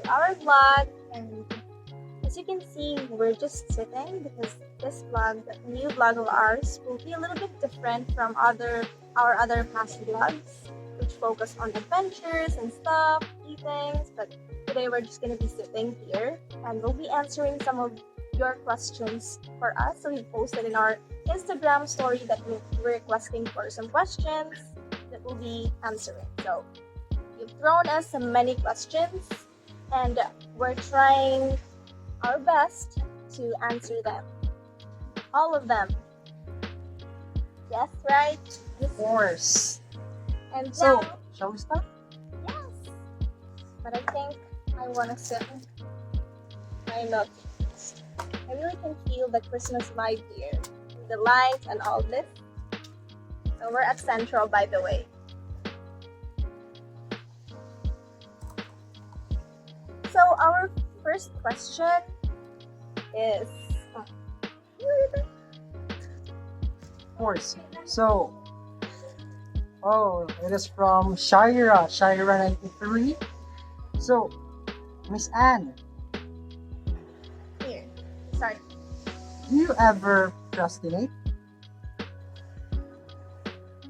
our vlog, and as you can see, we're just sitting because this vlog, the new vlog of ours, will be a little bit different from our other past vlogs, which focus on adventures and stuff, eatings. But today we're just gonna be sitting here, and we'll be answering some of your questions for us. So we posted in our Instagram story that we're requesting for some questions that we'll be answering. So you've thrown us some many questions, and we're trying our best to answer them. All of them. Yes, right? Yes. Of course. And So, now, shall we start? yes. But I think I want to sit. I love it. I really can feel the Christmas vibe here. The lights and all this. So we're at Central, by the way. So our first question is... Of course. So, it is from Shira93. So, Miss Anne, Here. Sorry. do you ever procrastinate?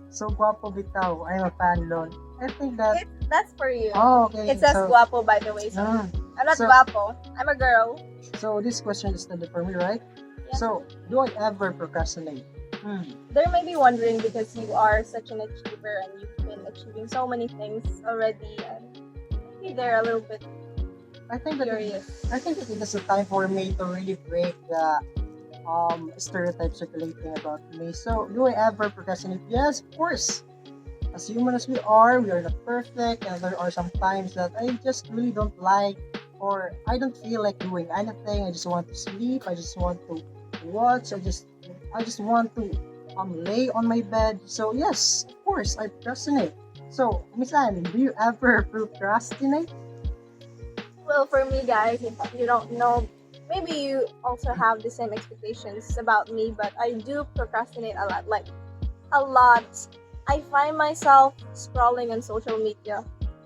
So, guapo bitaw. I'm a fan lol. I think that... That's for you. Okay. It says so, guapo, by the way. So mm, I'm not so- guapo. I'm a girl. so, this question is still for me, right? Yeah. So, do I ever procrastinate? There may be wondering because you are such an achiever and you've been achieving so many things already, and maybe they're a little bit I think that curious. I think that it is a time for me to really break the stereotypes circulating about me. So, do I ever procrastinate? Yes, of course. As human as we are not perfect, and there are some times that I just really don't like, or I don't feel like doing anything. I just want to sleep. I just want to watch. I just want to lay on my bed. So yes, of course, I procrastinate. So, Miss Anne, do you ever procrastinate? Well, for me, guys, if you don't know, maybe you also have the same expectations about me, but I do procrastinate a lot. Like, a lot. I find myself scrolling on social media,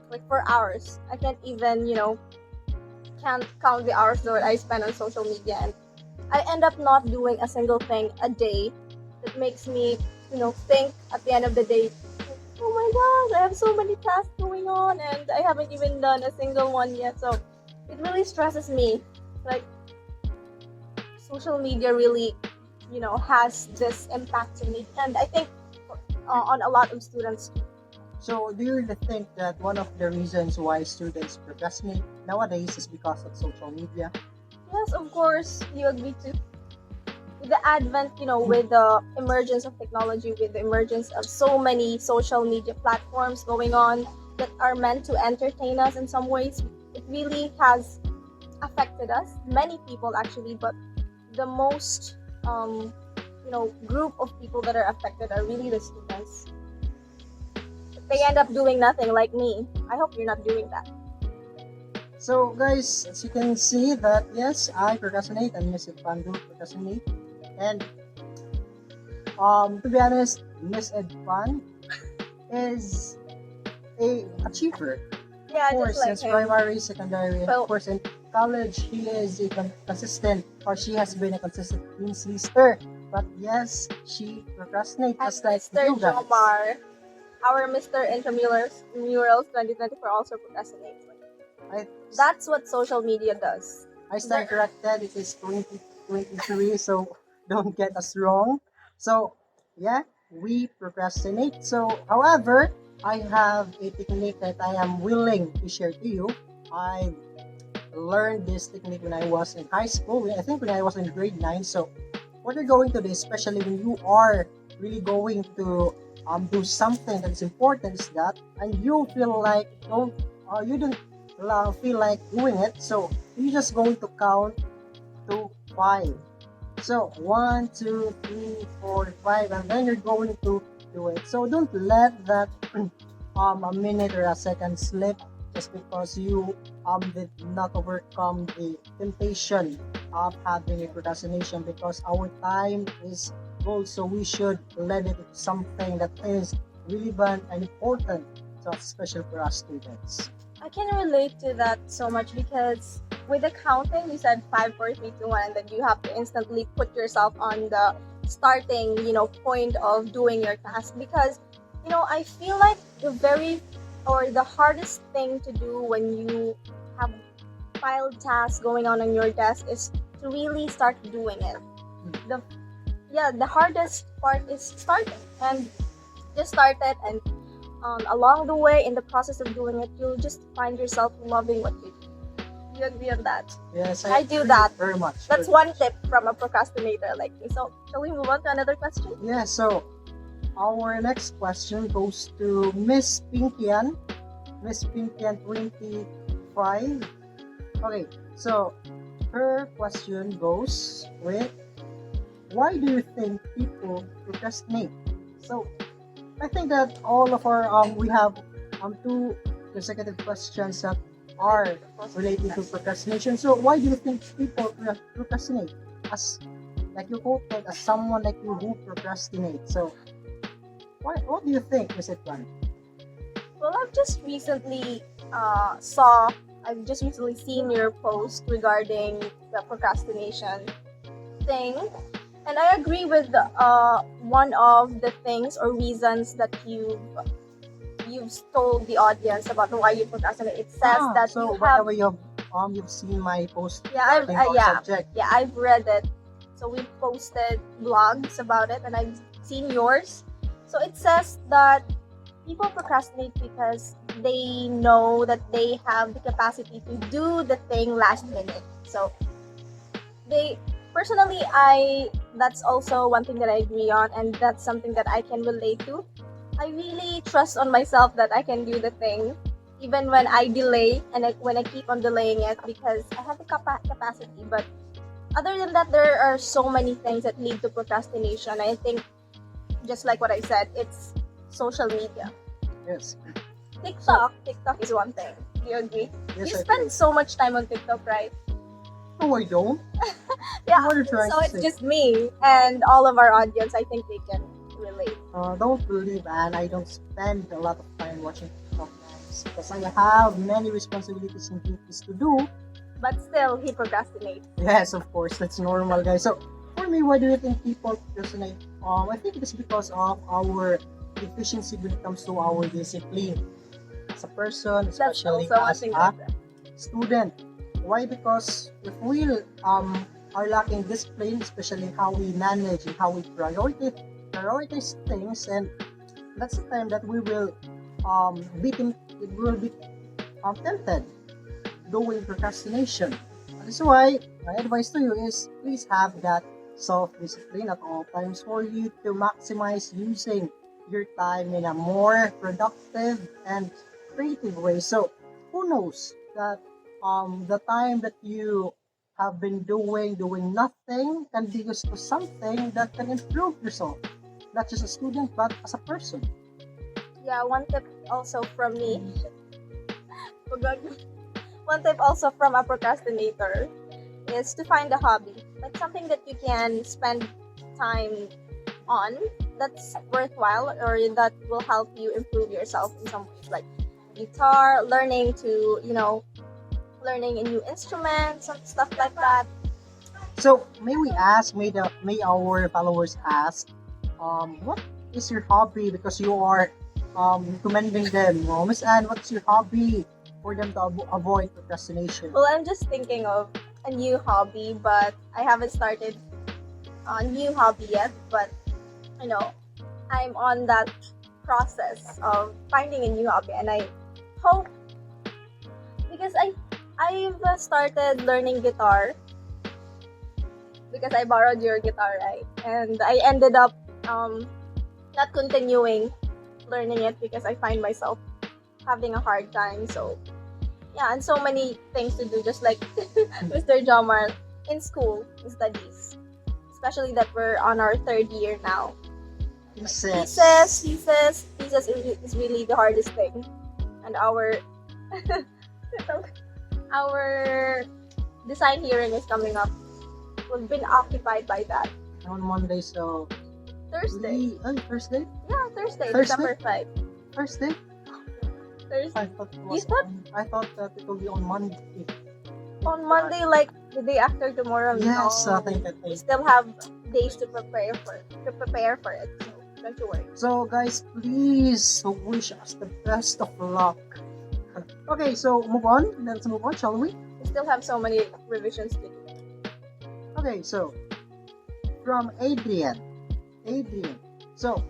like, for hours. I can't even, can't count the hours that I spend on social media, and I end up not doing a single thing a day that makes me, think at the end of the day, oh my gosh, I have so many tasks going on and I haven't even done a single one yet. So it really stresses me. Like, social media really, has this impact to me, and I think on a lot of students too. So, do you really think that one of the reasons why students procrastinate nowadays is because of social media? Yes, of course, you agree too. With the advent, with the emergence of technology, with the emergence of so many social media platforms going on that are meant to entertain us in some ways, it really has affected us. Many people actually, but the most, group of people that are affected are really the students. They end up doing nothing like me. I hope you're not doing that. So, guys, as you can see that yes, I procrastinate and Miss Edpan do procrastinate. And to be honest, Miss Edpan is a achiever. Yeah, Of course, just like since him. primary, secondary, and Well- of course in college, he is a consistent, or she has been a consistent Queen's lister. But yes, she procrastinates And just like Mr. you guys. Jomar, our Mr. Intramurals Murals 2024 also procrastinates. I, That's what social media does. I stand corrected. It is 2023, so don't get us wrong. So, yeah, we procrastinate. So, however, I have a technique that I am willing to share to you. I learned this technique when I was in high school. I think when I was in grade 9. So, what you're going to do, especially when you are really going to do something that's important, is that, and you feel like you don't feel like doing it, so you're just going to count to 5. So 1, 2, 3, 4, 5, and then you're going to do it. So don't let that a minute or a second slip just because you did not overcome the temptation of having a procrastination, because our time is gold, so we should let it into something that is relevant and important, so especially for us students. I can relate to that so much because with accounting, you said 5, 4, 3, 2, 1, and then you have to instantly put yourself on the starting, point of doing your task. Because, I feel like the hardest thing to do when you have filed tasks going on your desk is to really start doing it. The the hardest part is starting, and just start it, and along the way in the process of doing it, you'll just find yourself loving what you do. You agree on that? Yes, I do agree that. very much. That's one tip from a procrastinator like me. So shall we move on to another question? Yeah, so our next question goes to Miss Pinkian. Miss Pinkian 25. Okay, so her question goes with, why do you think people procrastinate? So I think that all of our we have two consecutive questions that are related to procrastination. So why do you think people procrastinate? As like you quoted, as someone like you who procrastinate. So what do you think, Miss Etwan? Well, I've just recently seen your post regarding the procrastination thing, and I agree with one of the things or reasons that you've told the audience about why you procrastinate. It says that so you by the have way, you've seen my post yeah I've regarding our subject. yeah I've read it. So we posted blogs about it, and I've seen yours. So it says that people procrastinate because they know that they have the capacity to do the thing last minute. So they personally I that's also one thing that I agree on, and that's something that I can relate to. I really trust on myself that I can do the thing even when I delay, and when I keep on delaying it, because I have the capacity. But other than that, there are so many things that lead to procrastination. I think, just like what I said, it's social media. Yes. TikTok is one thing. Do you agree? Yes, You I spend do. so much time on TikTok, right? No, I don't. Yeah. What are you trying So to it's say? just me and all of our audience. I think they can relate. Don't believe, Anne. I don't spend a lot of time watching TikTok guys because I have many responsibilities and duties to do. But still, he procrastinates. Yes, of course, that's normal, guys. So, for me, why do you think people procrastinate? I think it is because of our deficiency when it comes to our discipline as a person, That's especially also one as thing. a student. Why? Because if we are lacking discipline, especially how we manage and how we prioritize things, and that's the time that we will be tempted doing procrastination. That is why my advice to you is please have that self-discipline at all times for you to maximize using your time in a more productive and creative way. So who knows that the time that you have been doing nothing can be used to something that can improve yourself, not just a student but as a person. Yeah, one tip also from me. One tip also from a procrastinator is to find a hobby, like something that you can spend time on that's worthwhile, or that will help you improve yourself in some ways, like guitar, learning a new instrument, some stuff like that. So may our followers ask, what is your hobby? Because you are recommending them. Miss Anne, what's your hobby for them to avoid procrastination? Well, I'm just thinking of a new hobby, but I haven't started a new hobby yet. But you know, I'm on that process of finding a new hobby, and I hope, because I've started learning guitar because I borrowed your guitar, right? And I ended up not continuing learning it because I find myself having a hard time. So yeah, and so many things to do, just like Mr. Jomar in school, in studies, especially that we're on our third year now. Thesis is really the hardest thing, and our design hearing is coming up. We've been occupied by that. On Monday, so Thursday. Thursday? Yeah, Thursday, Thursday? December 5. Thursday? There's I thought it you was thought on. I thought that it will be on Monday. on Monday, like the day after tomorrow. Yes, I No, think I we think. still have days to prepare for it. So don't you worry. So guys, please wish us the best of luck. Okay, so move on. Let's move on, shall we? We still have so many revisions to do. Okay, so from Adrian. Adrian. So,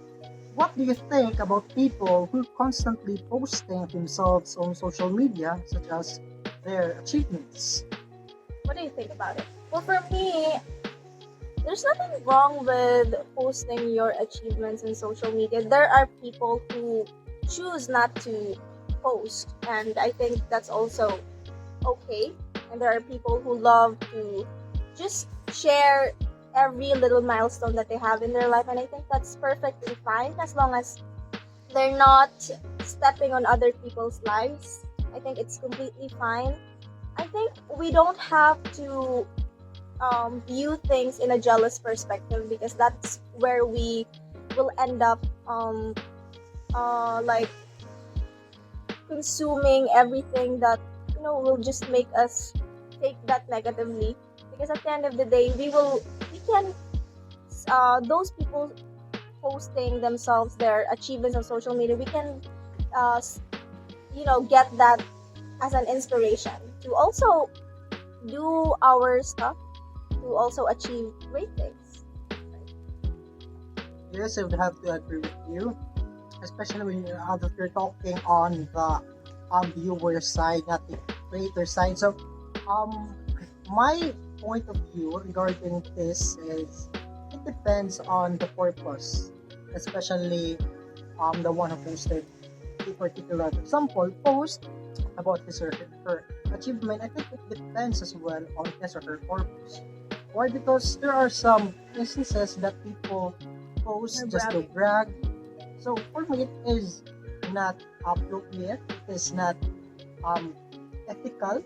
what do you think about people who constantly posting themselves on social media, such as their achievements? What do you think about it? Well, for me, there's nothing wrong with posting your achievements in social media. There are people who choose not to post, and I think that's also okay. And there are people who love to just share every little milestone that they have in their life, and I think that's perfectly fine as long as they're not stepping on other people's lives. I think it's completely fine. I think we don't have to view things in a jealous perspective because that's where we will end up like consuming everything that will just make us take that negatively, because at the end of the day we can those people posting themselves their achievements on social media, we can uh, s- get that as an inspiration to also do our stuff, to also achieve great things. Yes, I would have to agree with you, especially when that you're talking on the viewer side, not the creator side. So, um, my point of view regarding this is it depends on the purpose, especially the one who posted a particular example post about his or her achievement. I think it depends as well on his or her purpose. Why? Because there are some instances that people Or post just to bragging. brag. So for me, it is not appropriate. It is not um, ethical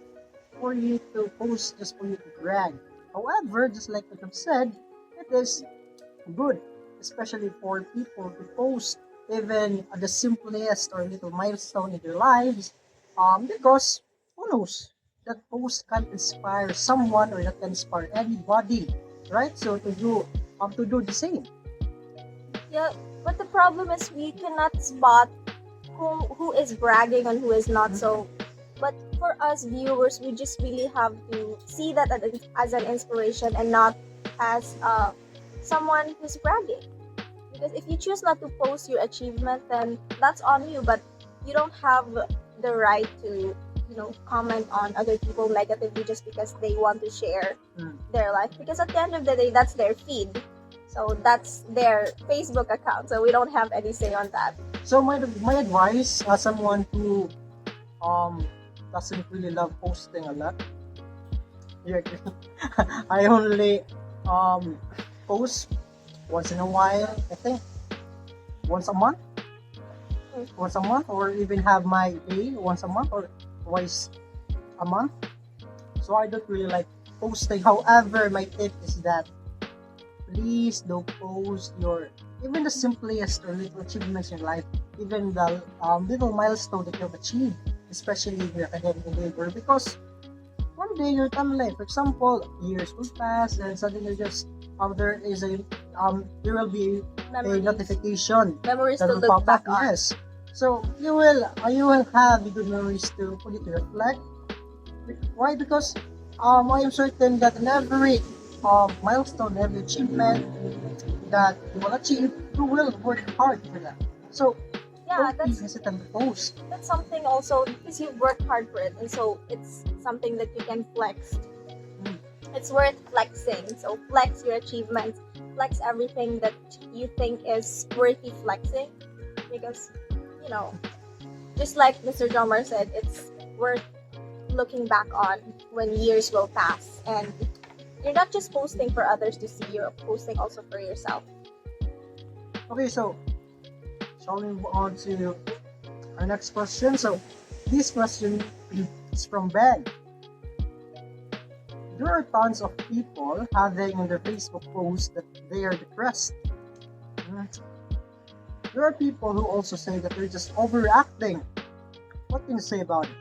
for you to post just for you to brag. However, just like what I've said, it is good, especially for people to post even the simplest or little milestone in their lives, because who knows, that post can inspire someone or that can inspire anybody, right? So to do the same. Yeah, but the problem is we cannot spot who is bragging and who is not. So, but for us viewers, we just really have to see that as an inspiration and not as someone who's bragging. Because if you choose not to post your achievement, then that's on you. But you don't have the right to comment on other people negatively just because they want to share Mm. their life, because at the end of the day that's their feed, so that's their Facebook account, so we don't have any say on that. So my advice as someone who um doesn't really love posting a lot, you agree? I only um post once in a while. I think once a month, Mm. or even have my day once a month or twice a month. So I don't really like posting. However, my tip is that please don't post your even the simplest or little achievements in life, even the little milestone that you've achieved, especially in your academic endeavor, because one day your timeline, for example, years will pass and suddenly just there will be a Memories, notification memories that to will look pop up. back on. Yes. So you will have good memories to put it to reflect. Why? Because I am certain that in every milestone, every achievement that you will achieve, you will work hard for that. So Yeah, don't be hesitant to post. that's something also because you've worked hard for it, and so it's something that you can flex. Mm. It's worth flexing, so flex your achievements, flex everything that you think is worthy flexing, because you know just like Mr. Jomar said, it's worth looking back on when years will pass, and you're not just posting for others to see, you're posting also for yourself. Okay, so shall we move on to our next question? So this question is from Ben. There are tons of people having on their Facebook post that they are depressed. Mm. There are people who also say that they're just overreacting What can you say about it?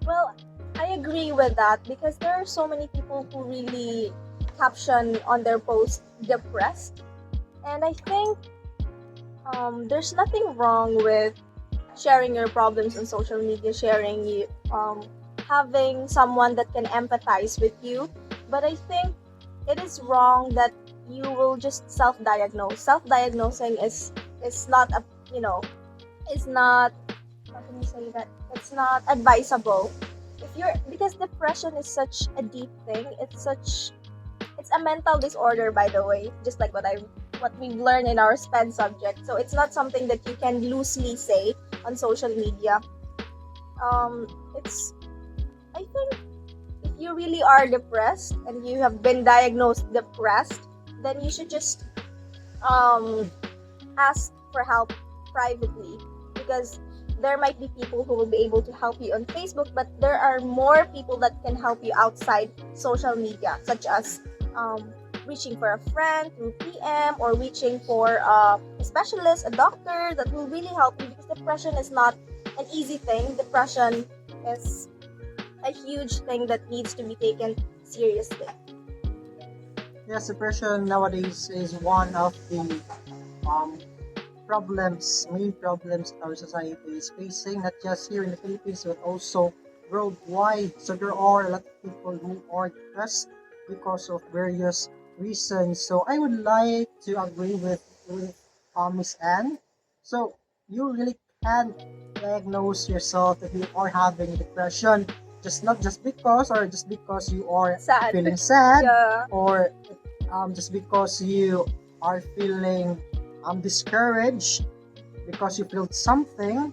Well, I agree with that because there are so many people who really caption on their post depressed, and I think there's nothing wrong with sharing your problems on social media, sharing you having someone that can empathize with you. But I think it is wrong that you will just self-diagnose. Self-diagnosing is not a you know is not, how can you say that, it's not advisable if you're, because depression is such a deep thing. It's a mental disorder, by the way, just like what we've learned in our sped subject. So it's not something that you can loosely say on social media. It's I think if you really are depressed and you have been diagnosed depressed, then you should just um ask for help privately, because there might be people who will be able to help you on Facebook, but there are more people that can help you outside social media, such as reaching for a friend through PM, or reaching for a specialist, a doctor that will really help you, because depression is not an easy thing. Depression is a huge thing that needs to be taken seriously. Yes, depression nowadays is one of the um, main problems that our society is facing, not just here in the Philippines, but also worldwide. So there are a lot of people who are depressed because of various reasons. So I would like to agree with Miss Anne. So you really can't diagnose yourself if you are having depression, just because you are Sad. feeling sad, Yeah. or just because you are feeling discouraged because you feel something,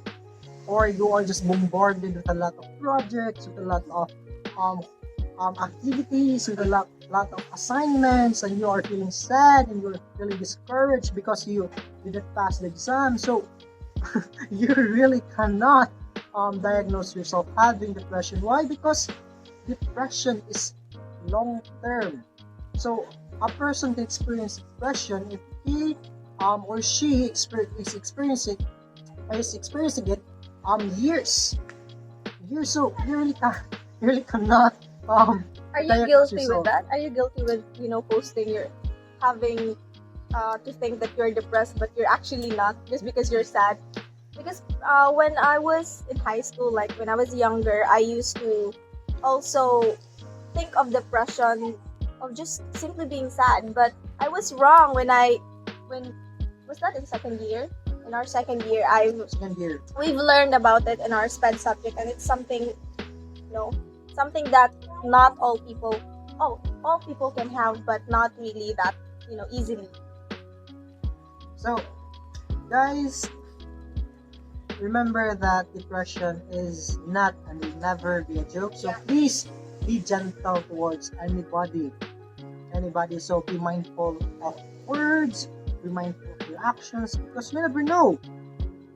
or you are just bombarded with a lot of projects, with a lot of um, activities, with lot of assignments, and you are feeling sad and you're feeling discouraged because you didn't pass the exam. So you really cannot diagnose yourself having depression. Why? Because depression is long term. So a person can experience depression if he or she is experiencing it years. So you really cannot Are you diagnose guilty with yourself. that? Are you guilty with posting your having to think that you're depressed but you're actually not, just because you're sad? Because when I was in high school, like when I was younger, I used to also think of depression of just simply being sad. But I was wrong when was that in second year? In our second year, Second year. we've learned about it in our sped subject, and it's something, something that not all people, all people can have, but not really that easily. So guys, remember that depression is not and will never be a joke. So Yeah. please be gentle towards anybody. So be mindful of words, be mindful of your actions, because you never know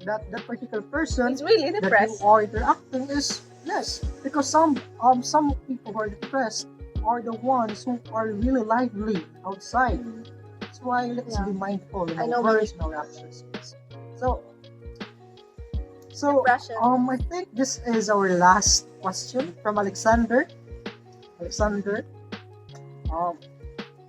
that that particular person It's really that you depressed. are interacting is, yes, because some people who are depressed are the ones who are really lively outside. That's why let's Yeah. be mindful in I our know words and our actions. So Depression. I think this is our last question from Alexander. Alexander, um,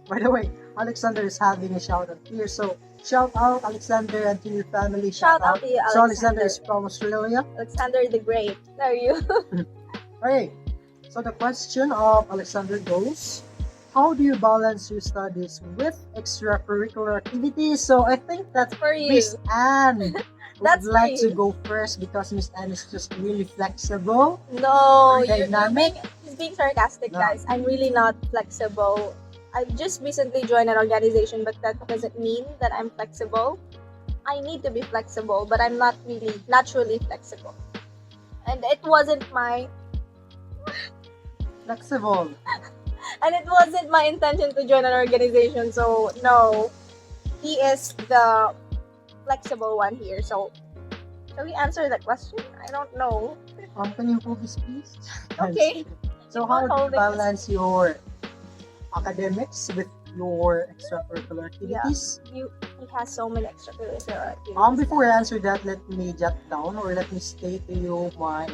by the way, Alexander is having a shout out here. So shout out Alexander and to your family. Shout out to you, So Alexander Alexander. is from Australia. Alexander the Great. There you. Okay. So the question of Alexander goes, how do you balance your studies with extracurricular activities? So I think that For you. Miss Anne That's would for like to you. go first, because Miss Anne is just really flexible. No, Dynamic. he's being sarcastic, No. guys. I'm really not flexible. I just recently joined an organization, but that doesn't mean that I'm flexible. I need to be flexible, but I'm not really naturally flexible. And it wasn't my Flexible. intention to join an organization. So no, he is the flexible one here. So shall we answer that question? I don't know. Can you hold this, please? Okay. So Keep how on do you holding this. balance your academics with your extracurricular Yeah. activities? You he has so many extracurricular activities. Before I answer that, let me jot down or let me state to you my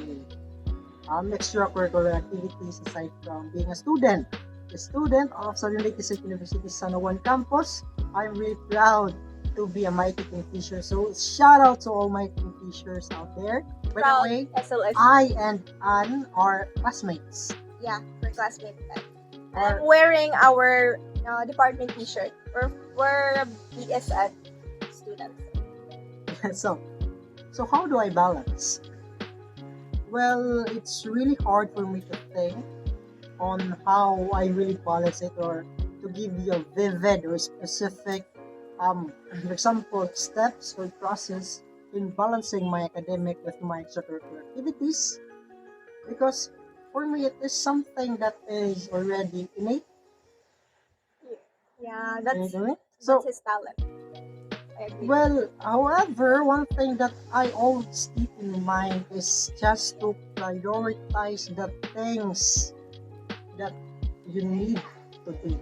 extracurricular activities aside from being a student. A student of Southern Lake State University San Juan campus. I'm really proud to be a Mighty Kingfisher. So shout out to all my Kingfishers out there. By the Proud way, SLS. I and Anne are classmates. Yeah, we're classmates. Or- I'm wearing our department t-shirt. We're BSN students. so how do I balance? Well, it's really hard for me to think on how I really balance it or to give you a vivid or specific for example steps or process in balancing my academic with my extracurricular activities because for me it is something that is already innate. Yeah, You that's know me? So his talent. I agree. well, however, one thing that I always keep in mind is just to prioritize the things that you need to do.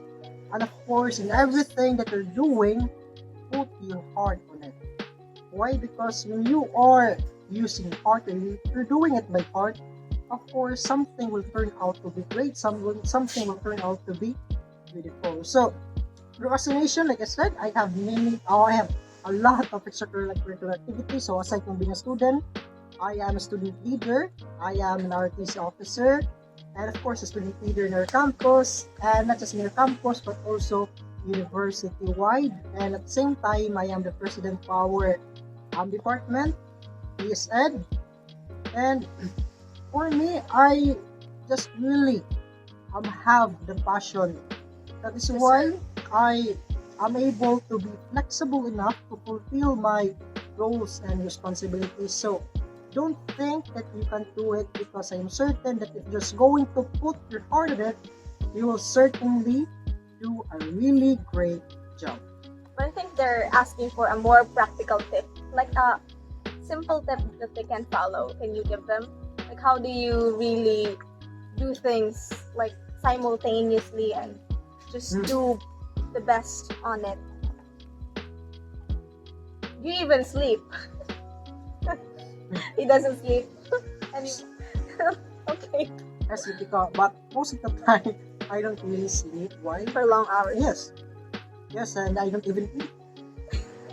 And of course, in everything that you're doing, put your heart on it. Why? Because when you are using heart, or you're doing it by heart, of course, something will turn out to be great. Something will turn out to be beautiful. So, procrastination, like I said, I have a lot of extracurricular activities. So, aside from being a student, I am a student leader, I am an RTC officer, and of course, a student leader in our campus, and not just in our campus, but also university-wide. And at the same time, I am the president of our department, ESED. And for me, I just really have the passion. That is why I am able to be flexible enough to fulfill my roles and responsibilities. So don't think that you can do it because I'm certain that if you're just going to put your heart in it, you will certainly do a really great job. But I think they're asking for a more practical tip, like a simple tip that they can follow. Can you give them? Like, how do you really do things like simultaneously and just do the best on it? Do you even sleep? He doesn't sleep. And okay, Yes, because, but most of the time, I don't really sleep. Why? for long hours. Yes, and I don't even eat.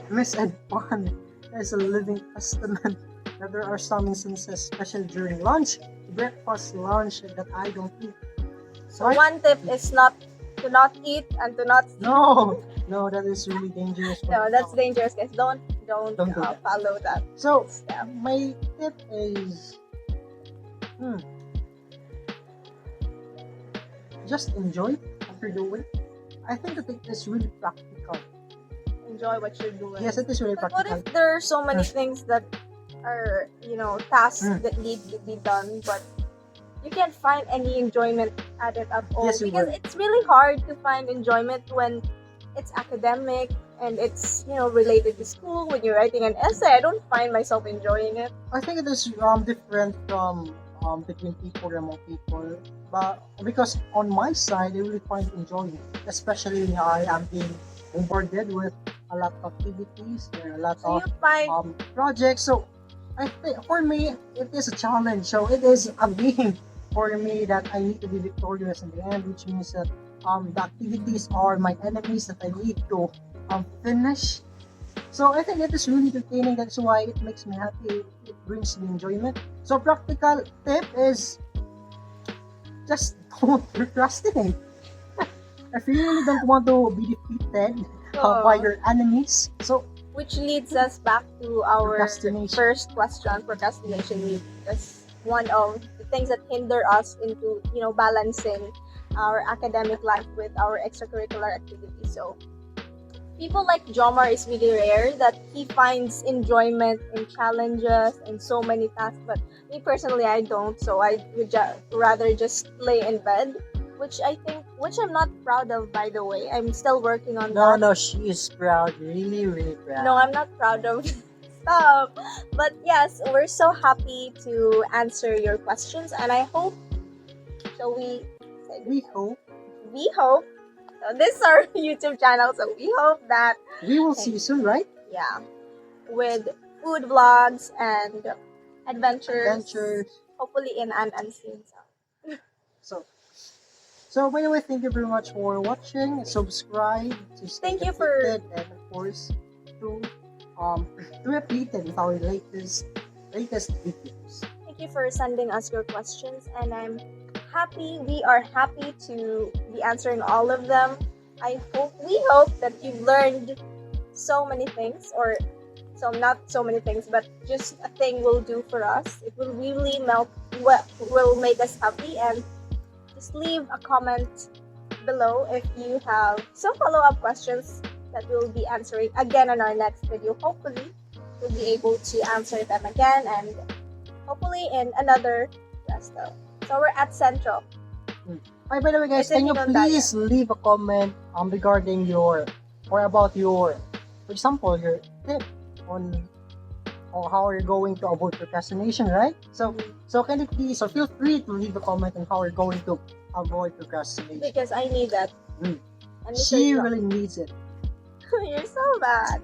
Miss and fun is a living testament that there are some instances, especially during lunch, breakfast, lunch, that I don't eat. So one tip is to not eat and to not sleep. No, that is really dangerous. No, that's dangerous, guys. Don't Don't do that. follow that So, step. my tip is just enjoy what you're doing. I think that it is really practical. Enjoy what you're doing. Yes, it is really But what practical. if there are so many things that are, tasks that need to be done, but you can't find any enjoyment at it at all? Yes, you Because will. it's really hard to find enjoyment when it's academic and it's, related to school. When you're writing an essay, I don't find myself enjoying it. I think it is different from between people and among people. But because on my side, I really find enjoying, especially when I am being bombarded with a lot of activities and a lot So of you find projects. So I think for me, it is a challenge. So it is a game for me that I need to be victorious in the end, which means that the activities are my enemies that I need to finish. So I think it is really entertaining. That's why it makes me happy. It brings me enjoyment. So practical tip is just don't procrastinate. If you really don't want to be defeated by your enemies, so which leads us back to our Procrastination. first question, procrastination. That's one of the things that hinder us into, balancing our academic life with our extracurricular activities. So people like Jomar is really rare that he finds enjoyment in challenges and so many tasks. But me personally, I don't. So I would rather just lay in bed, which I'm not proud of, by the way. I'm still working on that. no, she is proud, really, really proud. No, I'm not proud of stuff. But yes, we're so happy to answer your questions, and I hope. Shall we say We hope we hope So this is our YouTube channel. So we hope that We will see you soon, right? yeah, with food vlogs and adventures. Adventures. Hopefully in an unseen zone. So, so by the way, thank you very much for watching. Subscribe to stay Thank you for- updated, and of course to to be updated with our latest videos. Thank you for sending us your questions, and we are happy to be answering all of them. We hope that you've learned so many things, or so not so many things, but just a thing will do for us. It will really will make us happy, and just leave a comment below if you have some follow-up questions that we'll be answering again in our next video. Hopefully, we'll be able to answer them again, and hopefully in another resto. So we're at Central. Hi, by the way, guys, Ito can you yung please leave a comment regarding your, or about your, for example, your tip on how you're going to avoid procrastination, right? So can you please, or feel free to leave a comment on how you're going to avoid procrastination. Because I need that. Mm. And She Mr. really needs it. You're so bad.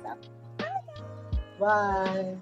Bye.